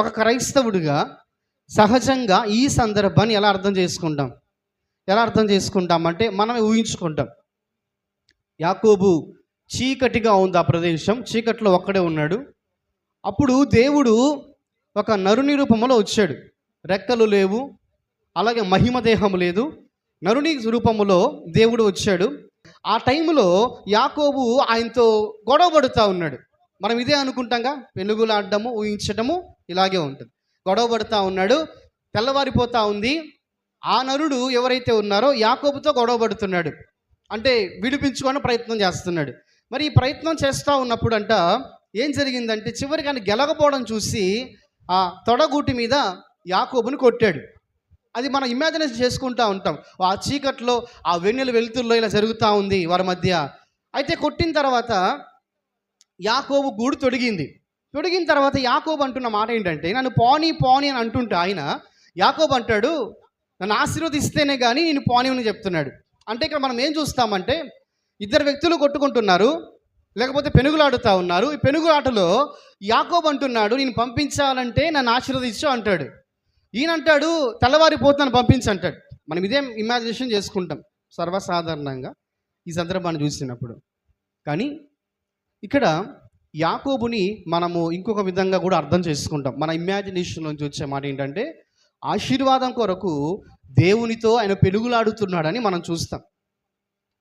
ఒక క్రైస్తవుడిగా సహజంగా ఈ సందర్భాన్ని ఎలా అర్థం చేసుకుంటాం అంటే మనం ఊహించుకుంటాం. యాకోబు చీకటిగా ఉంది, ఆ ప్రదేశం చీకట్లో ఒక్కడే ఉన్నాడు. అప్పుడు దేవుడు ఒక నరుని రూపంలో వచ్చాడు. రెక్కలు లేవు, అలాగే మహిమ దేహం లేదు, నరుని రూపంలో దేవుడు వచ్చాడు. ఆ టైంలో యాకోబు ఆయనతో గొడవ పడుతూ ఉన్నాడు. మనం ఇదే అనుకుంటాంగా, పెనుగులాడము ఊహించటము ఇలాగే ఉంటుంది. గొడవ పడుతూ ఉన్నాడు, తెల్లవారిపోతూ ఉంది. ఆ నరుడు ఎవరైతే ఉన్నారో యాకోబుతో గొడవ పడుతున్నాడు, అంటే విడిపించుకొని ప్రయత్నం చేస్తున్నాడు. మరి ఈ ప్రయత్నం చేస్తూ ఉన్నప్పుడు ఏం జరిగిందంటే చివరికి ఆయన గెలకపోవడం చూసి ఆ తొడగూటి మీద యాకోబుని కొట్టాడు. అది మనం ఇమాజినేషన్ చేసుకుంటూ ఉంటాం. ఆ చీకట్లో ఆ వెన్నెల వెలుతుల్లో ఇలా జరుగుతూ ఉంది వారి మధ్య. అయితే కొట్టిన తర్వాత యాకోబు గూడు తొడిగిన తర్వాత యాకోబు అంటున్న మాట ఏంటంటే, నన్ను పోనీ అని అంటుంటే ఆయన యాకోబు అంటాడు, నన్ను ఆశీర్వదిస్తేనే కానీ నేను పోనీ అని చెప్తున్నాడు. అంటే ఇక్కడ మనం ఏం చూస్తామంటే, ఇద్దరు వ్యక్తులు కొట్టుకుంటున్నారు, లేకపోతే పెనుగులాడుతూ ఉన్నారు. ఈ పెనుగులాటలో యాకోబు అంటున్నాడు, నేను పంపించాలంటే నన్ను ఆశీర్వదించు అంటాడు. ఈయన అంటాడు, తెల్లవారిపోతున్నాను పంపించు అంటాడు. మనం ఇదే ఇమాజినేషన్ చేసుకుంటాం సర్వసాధారణంగా ఈ సందర్భాన్ని చూసినప్పుడు. కానీ ఇక్కడ యాకోబుని మనము ఇంకొక విధంగా కూడా అర్థం చేసుకుంటాం. మన ఇమాజినేషన్ నుంచి వచ్చే మాట ఏంటంటే, ఆశీర్వాదం కొరకు దేవునితో ఆయన పెనుగులాడుతున్నాడని మనం చూస్తాం.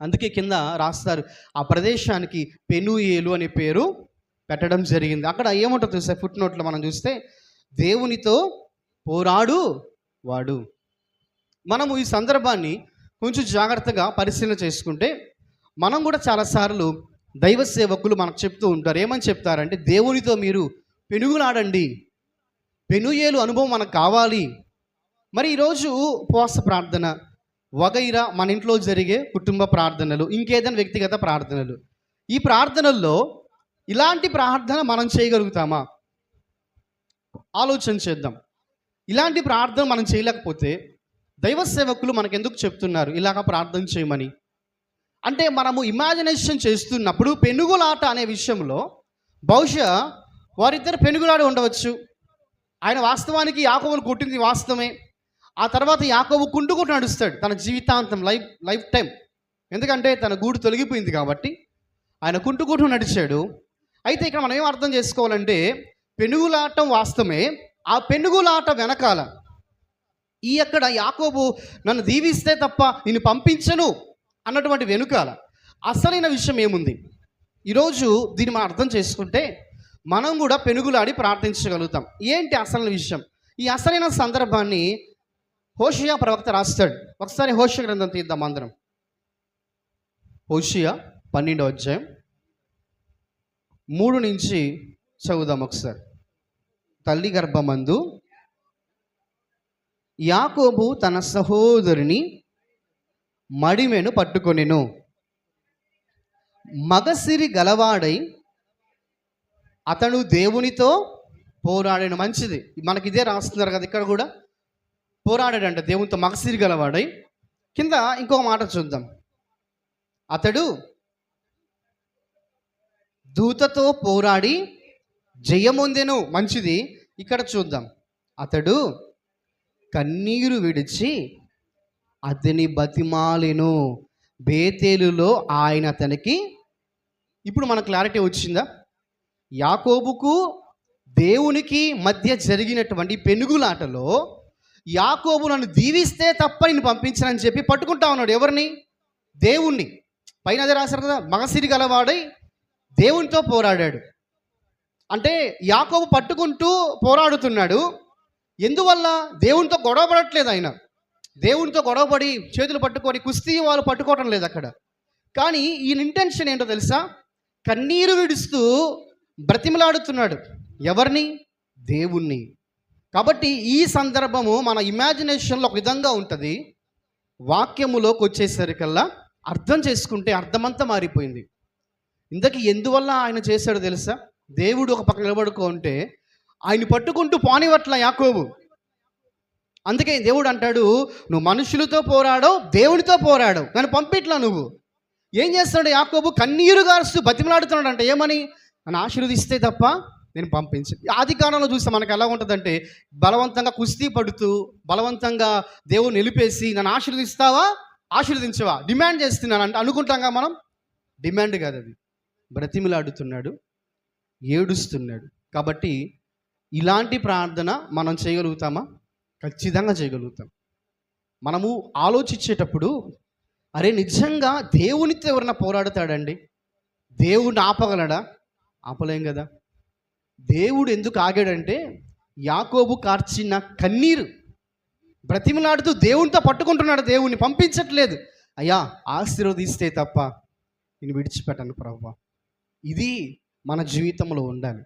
అందుకే కింద రాస్తారు, ఆ ప్రదేశానికి పెనుయేలు అనే పేరు పెట్టడం జరిగింది. అక్కడ ఏముంటుందో తెలుసా, ఫుట్ నోట్లో మనం చూస్తే, దేవునితో పోరాడు వాడు. మనము ఈ సందర్భాన్ని కొంచెం జాగ్రత్తగా పరిశీలన చేసుకుంటే, మనం కూడా చాలాసార్లు దైవ సేవకులు మనకు చెప్తూ ఉంటారు. ఏమని చెప్తారంటే, దేవునితో మీరు పెనుగులాడండి, పెనుయేలు అనుభవం మనకు కావాలి. మరి ఈరోజు ఉపవాస ప్రార్థన వగైరా మన ఇంట్లో జరిగే కుటుంబ ప్రార్థనలు, ఇంకేదైనా వ్యక్తిగత ప్రార్థనలు, ఈ ప్రార్థనల్లో ఇలాంటి ప్రార్థన మనం చేయగలుగుతామా? ఆలోచన చేద్దాం. ఇలాంటి ప్రార్థన మనం చేయలేకపోతే దైవ సేవకులు మనకెందుకు చెప్తున్నారు ఇలాగ ప్రార్థన చేయమని? అంటే మనము ఇమాజినేషన్ చేస్తున్నప్పుడు పెనుగులాట అనే విషయంలో బహుశా వారిద్దరు పెనుగులాడి ఉండవచ్చు. ఆయన వాస్తవానికి యాకోబును కొట్టింది వాస్తవమే. ఆ తర్వాత యాకోబు కుంటుకుంటూ నడుస్తాడు తన జీవితాంతం, లైఫ్ టైం. ఎందుకంటే తన గూడు తొలగిపోయింది కాబట్టి ఆయన కుంటుకుంటూ నడిచాడు. అయితే ఇక్కడ మనం ఏం అర్థం చేసుకోవాలంటే, పెనుగులాటం వాస్తవమే, ఆ పెనుగులాట వెనకాల అక్కడ యాకోబు నన్ను దీవిస్తే తప్ప నేను పంపించను అన్నటువంటి వెనుకాల అసలైన విషయం ఏముంది? ఈరోజు దీన్ని మనం అర్థం చేసుకుంటే మనం కూడా పెనుగులాడి ప్రార్థించగలుగుతాం. ఏంటి అసలైన విషయం? ఈ అసలైన సందర్భాన్ని హోషియా ప్రవక్త రాస్తాడు. ఒకసారి హోషియా గ్రంథం తీద్దాం అందరం. హోషియా 12వ అధ్యాయం 3 నుంచి చదువుదాం ఒకసారి. తల్లి గర్భమందు యాకోబు తన సహోదరుని మడిమెను పట్టుకొనెను, మగసిరి గలవాడై అతడు దేవునితో పోరాడాను. మంచిది, మనకి ఇదే రాస్తున్నారు కదా, ఇక్కడ కూడా పోరాడాడంట దేవునితో, మగసిరి గలవాడై. కింద ఇంకొక మాట చూద్దాం, అతడు దూతతో పోరాడి జయమొందెను. మంచిది. ఇక్కడ చూద్దాం, అతడు కన్నీరు విడిచి అతని బతిమాలెను, బేతేలులో ఆయన అతనికి. ఇప్పుడు మన క్లారిటీ వచ్చిందా? యాకోబుకు దేవునికి మధ్య జరిగినటువంటి పెనుగులాటలో యాకోబు నన్ను దీవిస్తే తప్ప నేను పంపించనని చెప్పి పట్టుకుంటా ఉన్నాడు. ఎవరిని? దేవుణ్ణి. పైన అదే రాశారు కదా, మగసిరి గలవాడై దేవునితో పోరాడాడు. అంటే యాకోబు పట్టుకుంటూ పోరాడుతున్నాడు. ఎందువల్ల? దేవునితో గొడవ పడట్లేదు ఆయన. దేవునితో గొడవపడి చేతులు పట్టుకొని కుస్తీ వాళ్ళు పట్టుకోవటం లేదు అక్కడ. కానీ ఈయన ఇంటెన్షన్ ఏంటో తెలుసా? కన్నీరు విడుస్తూ బ్రతిమలాడుతున్నాడు. ఎవరిని? దేవుణ్ణి. కాబట్టి ఈ సందర్భము మన ఇమాజినేషన్లో ఒక విధంగా ఉంటుంది, వాక్యములోకి వచ్చేసరికల్లా అర్థం చేసుకుంటే అర్థమంతా మారిపోయింది. ఇంతకీ ఎందువల్ల ఆయన చేశాడో తెలుసా? దేవుడు ఒక పక్క నిలబడుకుంటే ఆయన పట్టుకుంటూ పోనివట్ల యాకోబు. అందుకే దేవుడు అంటాడు, నువ్వు మనుషులతో పోరాడవు, దేవునితో పోరాడవు, నన్ను పంపిట్లా. నువ్వు ఏం చేస్తున్నాడు? యాకోబు కన్నీరు గారుస్తూ బతిమలాడుతున్నాడు. అంటే ఏమని? నన్ను ఆశీర్వదిస్తే తప్ప నేను పంపించి ఆది కాలంలో చూస్తే మనకు ఎలా ఉంటుందంటే బలవంతంగా కుస్తీ పడుతూ బలవంతంగా దేవుని నిలిపేసి నన్ను ఆశీర్వదిస్తావా ఆశీర్వదించవా డిమాండ్ చేస్తున్నాను అంటే అనుకుంటాంగా మనం. డిమాండ్ కాదు అది, బ్రతిమిలాడుతున్నాడు, ఏడుస్తున్నాడు. కాబట్టి ఇలాంటి ప్రార్థన మనం చేయగలుగుతామా? ఖచ్చితంగా చేయగలుగుతాం. మనము ఆలోచించేటప్పుడు అరే నిజంగా దేవునితో ఎవరన్నా పోరాడతాడండి? దేవుడిని ఆపగలడా? ఆపలేం కదా. దేవుడు ఎందుకు ఆగాడంటే యాకోబు కార్చిన కన్నీరు బ్రతిమలాడుతూ దేవునితో పట్టుకుంటున్నాడు, దేవుణ్ణి పంపించట్లేదు. అయ్యా ఆశీర్వదిస్తే తప్ప నేను విడిచిపెట్టను ప్రభువా. ఇది మన జీవితంలో ఉండాలి.